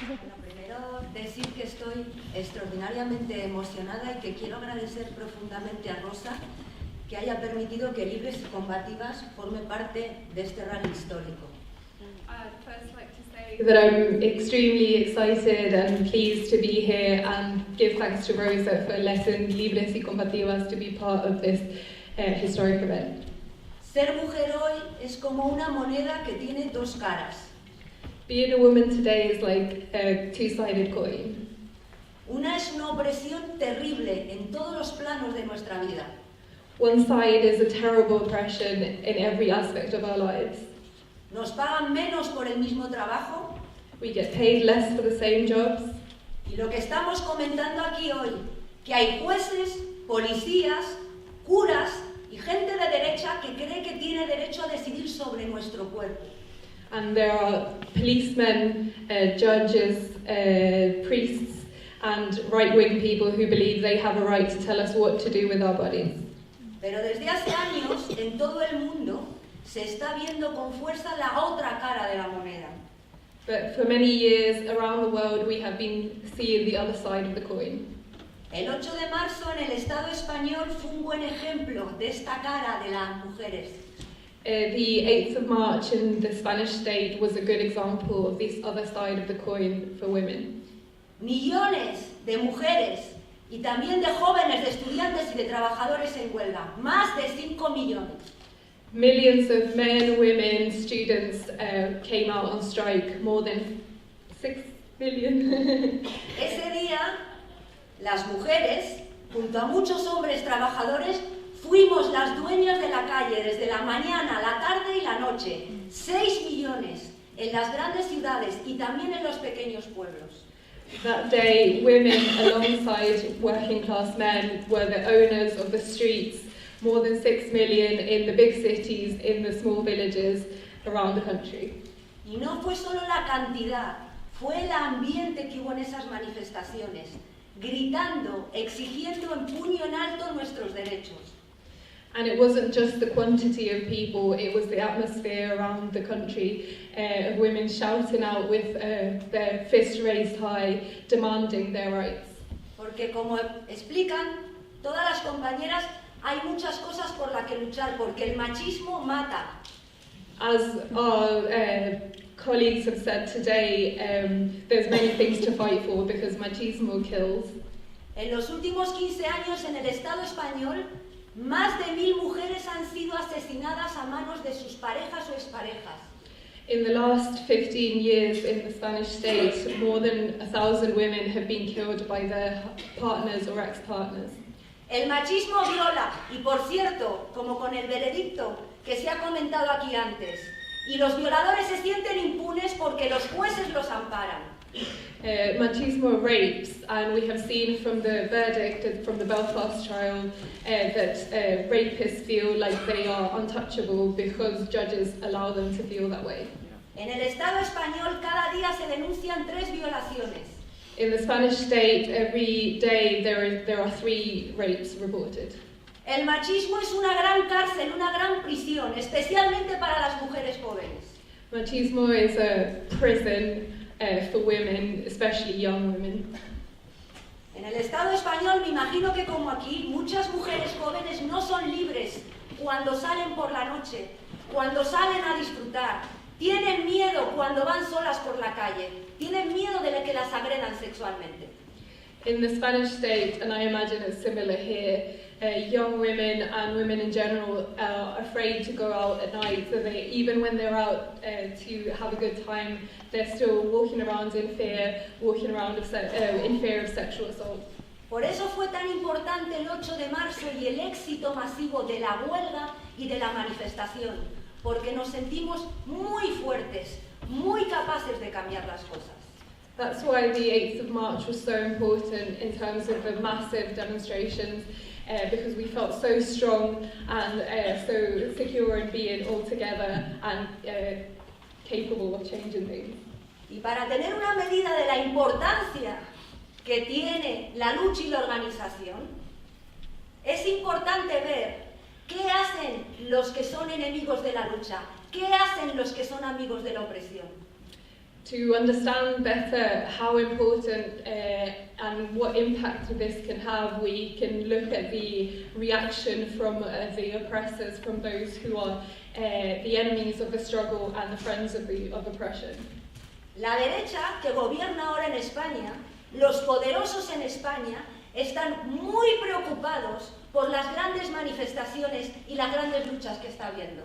Bueno, primero decir que estoy extraordinariamente emocionada y que quiero agradecer profundamente a ROSA que haya permitido que Libres y Combativas forme parte de este rally histórico. That I'm extremely excited and pleased to be here and give thanks to Rosa for letting Libres y Combativas to be part of this historic event. Ser mujer hoy es como una moneda que tiene dos caras. Being a woman today is like a two-sided coin. Una es una opresión terrible en todos los planos de nuestra vida. One side is a terrible oppression in every aspect of our lives. Nos pagan menos por el mismo trabajo. We get paid less for the same jobs. Y lo que estamos comentando aquí hoy, que hay jueces, policías, curas y gente de derecha que cree que tiene derecho a decidir sobre nuestro cuerpo. And there are policemen, judges, priests, and right-wing people who believe they have a right to tell us what to do with our bodies. Pero desde hace años, en todo el mundo, se está viendo con fuerza la otra cara de la moneda. But for many years around the world, we have been seeing the other side of the coin. El 8 de marzo en el Estado español fue un buen ejemplo de esta cara de las mujeres. The 8th of March in the Spanish state was a good example of this other side of the coin for women. Millones de mujeres y también de jóvenes, de estudiantes y de trabajadores en huelga. Más de 5 millones. Millions of men, women, students came out on strike, more than 6 million. Ese día, las mujeres, junto a muchos hombres trabajadores, fuimos las dueñas de la calle desde la mañana, la tarde y la noche. 6 millones en las grandes ciudades y también en los pequeños pueblos. That day, women alongside working class men were the owners of the streets, more than 6 million in the big cities, in the small villages around the country. Y no fue solo la cantidad, fue el ambiente que hubo en esas manifestaciones, gritando, exigiendo en puño en alto nuestros derechos. And it wasn't just the quantity of people, it was the atmosphere around the country of women shouting out with their fist raised high, demanding their rights. Porque como explican todas las compañeras, hay muchas cosas por las que luchar, porque el machismo mata. As our colleagues have said today, there's many things to fight for because machismo kills. En los últimos 15 años en el Estado español, más de 1000 mujeres han sido asesinadas a manos de sus parejas o exparejas. In the last 15 years in the Spanish state, more than 1,000 women have been killed by their partners or ex-partners. El machismo viola, y por cierto, como con el veredicto que se ha comentado aquí antes, y los violadores se sienten impunes porque los jueces los amparan. Machismo rapes, and we have seen from the verdict from the Belfast trial that rapists feel like they are untouchable because judges allow them to feel that way. En el Estado español cada día se denuncian 3 violaciones. In the Spanish state, every day there are 3 rapes reported. El machismo es una gran cárcel, una gran prisión, especialmente para las mujeres jóvenes. Machismo is a prison for women, especially young women. En el Estado español me imagino que como aquí, muchas mujeres jóvenes no son libres cuando salen por la noche, cuando salen a disfrutar. Tienen miedo cuando van solas por la calle. Tienen miedo de que las agredan sexualmente. In the Spanish state, and I imagine it's similar here, young women and women in general are afraid to go out at night, so they, even when they're out to have a good time, they're still walking around in fear, in fear of sexual assault. Por eso fue tan importante el 8 de marzo y el éxito masivo de la huelga y de la manifestación, porque nos sentimos muy fuertes, muy capaces de cambiar las cosas. That's why the 8th of March was so important in terms of the massive demonstrations, because we felt so strong and so secure in being all together and capable of changing things. Y para tener una medida de la importancia que tiene la lucha y la organización, es importante ver qué hacen los que son enemigos de la lucha, qué hacen los que son amigos de la opresión. To understand better how important and what impact this can have, we can look at the reaction from the oppressors, from those who are the enemies of the struggle and the friends of oppression. La derecha, que gobierna ahora en España, los poderosos en España, están muy preocupados por las grandes manifestaciones y las grandes luchas que está habiendo.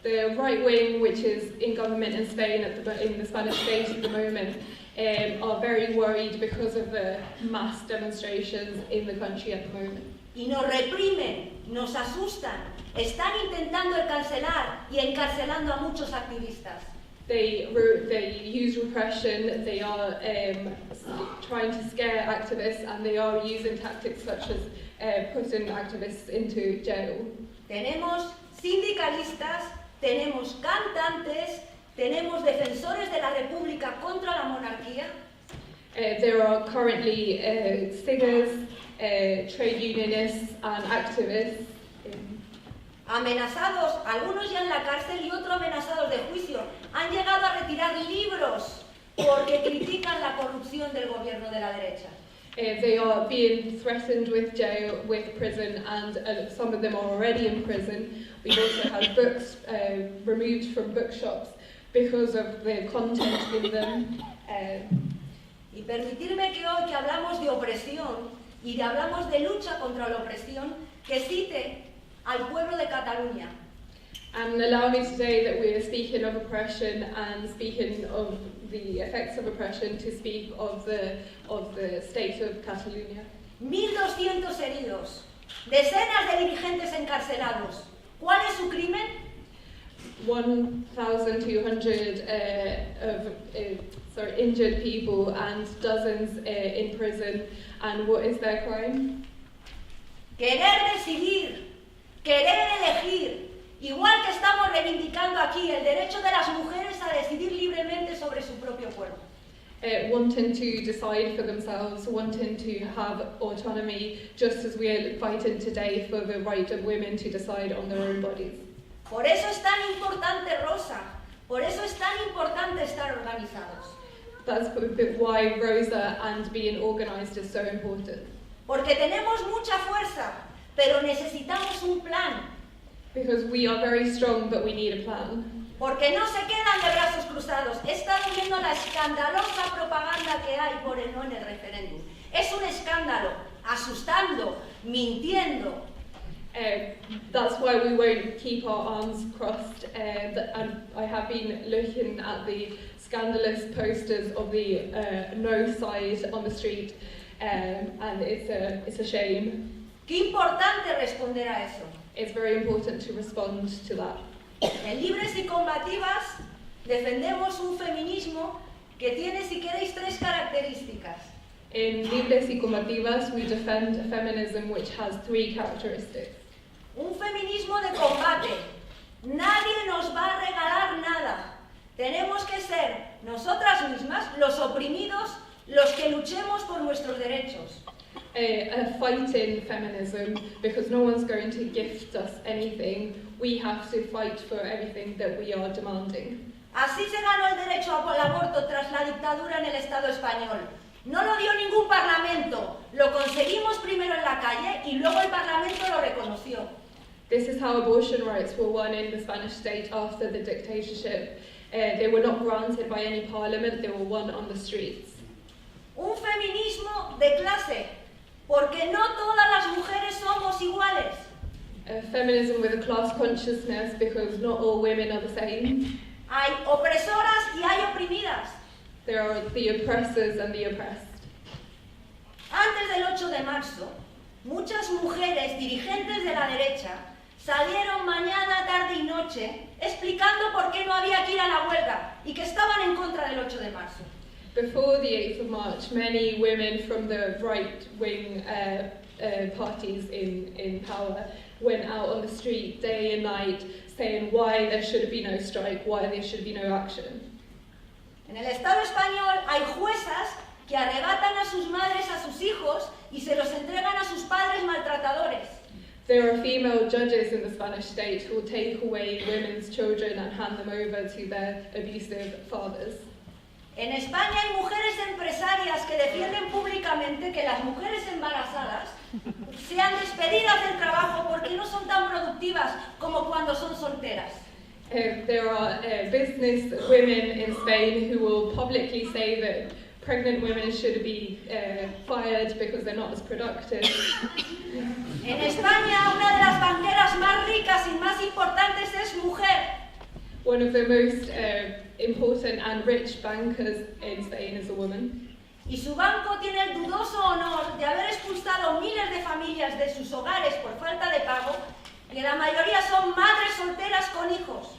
The right wing, which is in government in Spain in the Spanish state at the moment, are very worried because of the mass demonstrations in the country at the moment. Y nos reprimen, nos asustan, están intentando cancelar y encarcelando a muchos activistas. They use repression, they are trying to scare activists, and they are using tactics such as putting activists into jail. Tenemos sindicalistas, tenemos cantantes, tenemos defensores de la República contra la monarquía. There are currently singers, trade unionists and activists. Amenazados, algunos ya en la cárcel y otros amenazados de juicio. Han llegado a retirar libros porque critican la corrupción del gobierno de la derecha. They are being threatened with jail, with prison, and some of them are already in prison. We've also had books removed from bookshops because of the content in them. Y permitirme que hoy que hablamos de opresión y que hablamos de lucha contra la opresión, que cite al pueblo de Cataluña. And allow me today that we are speaking of oppression and speaking of the effects of oppression to speak of the state of Catalonia. 1.200 heridos, decenas de dirigentes encarcelados. ¿Cuál es su crimen? 1,200 injured people and dozens in prison. And what is their crime? Querer decidir, querer elegir, igual que estamos reivindicando aquí el derecho de las mujeres a decidir libremente sobre su propio cuerpo. Wanting to decide for themselves, wanting to have autonomy, just as we are fighting today for the right of women to decide on their own bodies. Por eso es tan importante ROSA, por eso es tan importante estar organizados. That's why ROSA and being organized is so important. Porque tenemos mucha fuerza, pero necesitamos un plan. Because we are very strong, but we need a plan. Porque no se quedan de brazos cruzados. He estado viendo la escandalosa propaganda que hay por el no en el referéndum. Es un escándalo, asustando, mintiendo. That's why we won't keep our arms crossed. And I have been looking at the scandalous posters of the no side on the street, and it's a shame. Qué importante responder a eso. It's very important to respond to that. En Libres y Combativas defendemos un feminismo que tiene, si queréis, 3 características. In Libres y Combativas, we defend a feminism which has 3 characteristics. Un feminismo de combate. Nadie nos va a regalar nada. Tenemos que ser nosotras mismas, los oprimidos, los que luchemos por nuestros derechos. A fighting feminism, because no one's going to gift us anything. We have to fight for everything that we are demanding. Así se ganó el derecho al aborto tras la dictadura en el Estado español. No lo dio ningún parlamento. Lo conseguimos primero en la calle y luego el parlamento lo reconoció. This is how abortion rights were won in the Spanish state after the dictatorship. They were not granted by any parliament, they were won on the streets. Un feminismo de clase, porque no todas las mujeres somos iguales. Feminism with a class consciousness, because not all women are the same. Hay opresoras y hay oprimidas. There are the oppressors and the oppressed. Antes del 8 de marzo, muchas mujeres dirigentes de la derecha salieron mañana, tarde y noche explicando por qué no había que ir a la huelga y que estaban en contra del 8 de marzo. Before the 8th of March, many women from the right-wing parties in power went out on the street day and night saying why there should be no strike, why there should be no action. En el Estado español hay juezas que arrebatan a sus madres a sus hijos y se los entregan a sus padres maltratadores. There are female judges in the Spanish state who will take away women's children and hand them over to their abusive fathers. En España hay mujeres empresarias que defienden públicamente que las mujeres embarazadas sean despedidas del trabajo porque no son tan productivas como cuando son solteras. There are business women in Spain who will publicly say that pregnant women should be fired because they're not as productive. En España, una de las banqueras más ricas y más importantes es mujer. One of the most important and rich bankers in Spain is a woman. Y su banco tiene el dudoso honor de haber expulsado miles de familias de sus hogares por falta de pago, y la mayoría son madres solteras con hijos.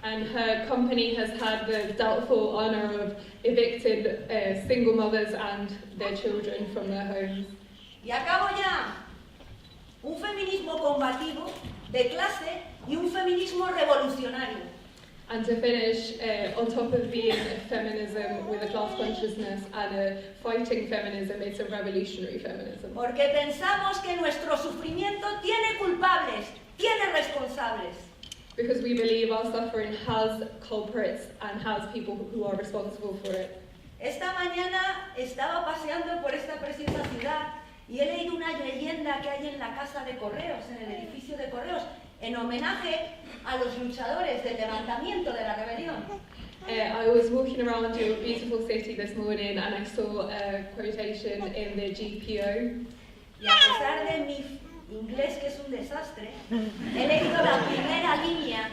And her company has had the doubtful honour of evicting single mothers and their children from their homes. Y acabo ya. Un feminismo combativo, de clase, y un feminismo revolucionario. And to finish, on top of being a feminism with a class consciousness and a fighting feminism, it's a revolutionary feminism. Porque pensamos que nuestro sufrimiento tiene culpables, tiene responsables. Because we believe our suffering has culprits and has people who are responsible for it. Esta mañana estaba paseando por esta preciosa ciudad y he leído una leyenda que hay en la casa de correos, en el edificio de correos, en homenaje a los luchadores del levantamiento de la rebelión. I was walking around your beautiful city this morning and I saw a quotation in the GPO. Y a pesar de mi inglés, que es un desastre, he leído la primera línea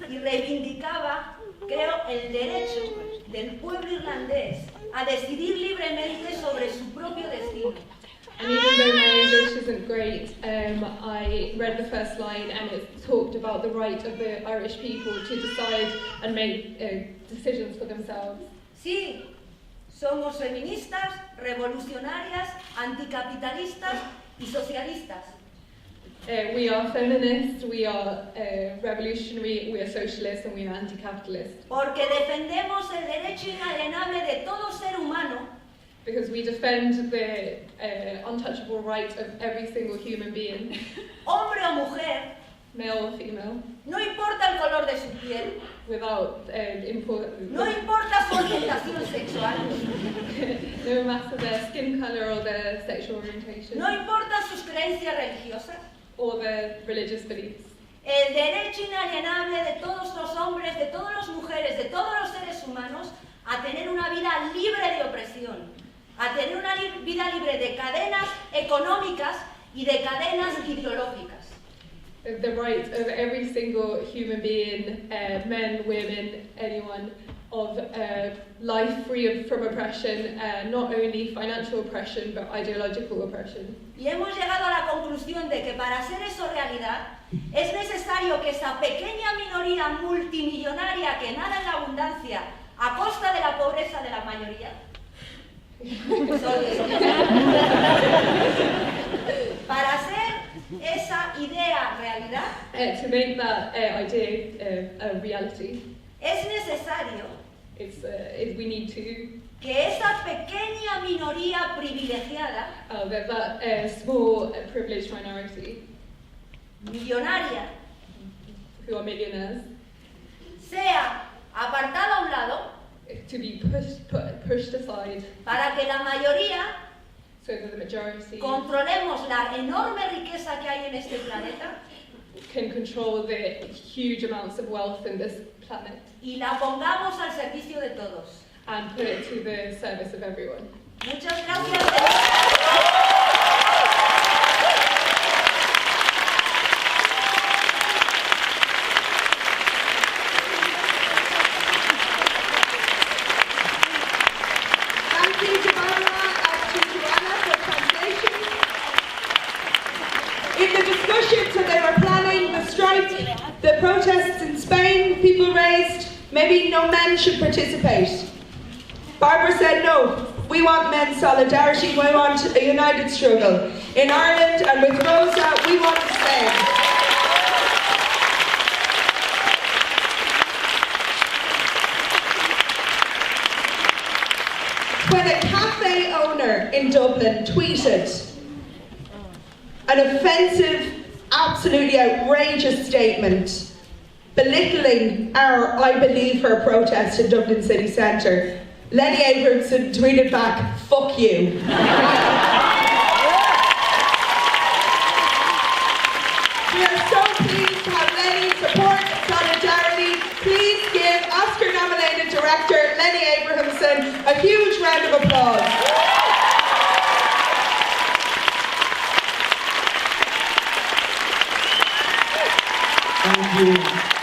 y reivindicaba, creo, el derecho del pueblo irlandés a decidir libremente sobre su propio destino. And even though my English isn't great, I read the first line and it talked about the right of the Irish people to decide and make decisions for themselves. Sí, somos feministas, revolucionarias, anticapitalistas y socialistas. We are feminists, we are revolutionary, we are socialist and we are anti-capitalist. Porque defendemos el derecho inalienable de todo ser humano. Because we defend the untouchable right of every single human being. Hombre o mujer. Male or female. No importa el color de su piel. Without no importa su orientación sexual. No matter their skin color or their sexual orientation. No importa sus creencias religiosas. Or their religious beliefs. El derecho inalienable de todos los hombres, de todas las mujeres, de todos los seres humanos a tener una vida libre de opresión, a tener una vida libre de cadenas económicas y de cadenas ideológicas. The right of every single human being, men, women, anyone, of life free from oppression, not only financial oppression, but ideological oppression. Y hemos llegado a la conclusión de que para hacer eso realidad, es necesario que esa pequeña minoría multimillonaria que nada en la abundancia, a costa de la pobreza de la mayoría, para hacer esa idea realidad, to make that idea a reality, es necesario we need to que esa pequeña minoría privilegiada, that small privileged minority, millonaria, who are millionaires, sea apartada a un lado, to be pushed aside, para que la mayoría so that the majority controlemos la enorme riqueza que hay en este planeta, can control the huge amounts of wealth in this planet, y la pongamos al servicio de todos. And put it to the service of everyone. Muchas gracias. Thank you to Barbara and to Joanna for translation. In the discussions when they were planning the strike, the protests in Spain, people raised maybe no men should participate. Barbara said no, we want men's solidarity, we want a united struggle. In Ireland and with ROSA, we want the same. When a cafe owner in Dublin tweeted an offensive, absolutely outrageous statement belittling our I Believe Her protest in Dublin city centre, Lenny Abrahamson tweeted back, "Fuck you." We are so pleased to have Lenny's support and solidarity. Please give Oscar-nominated director Lenny Abrahamson a huge round of applause. Thank you.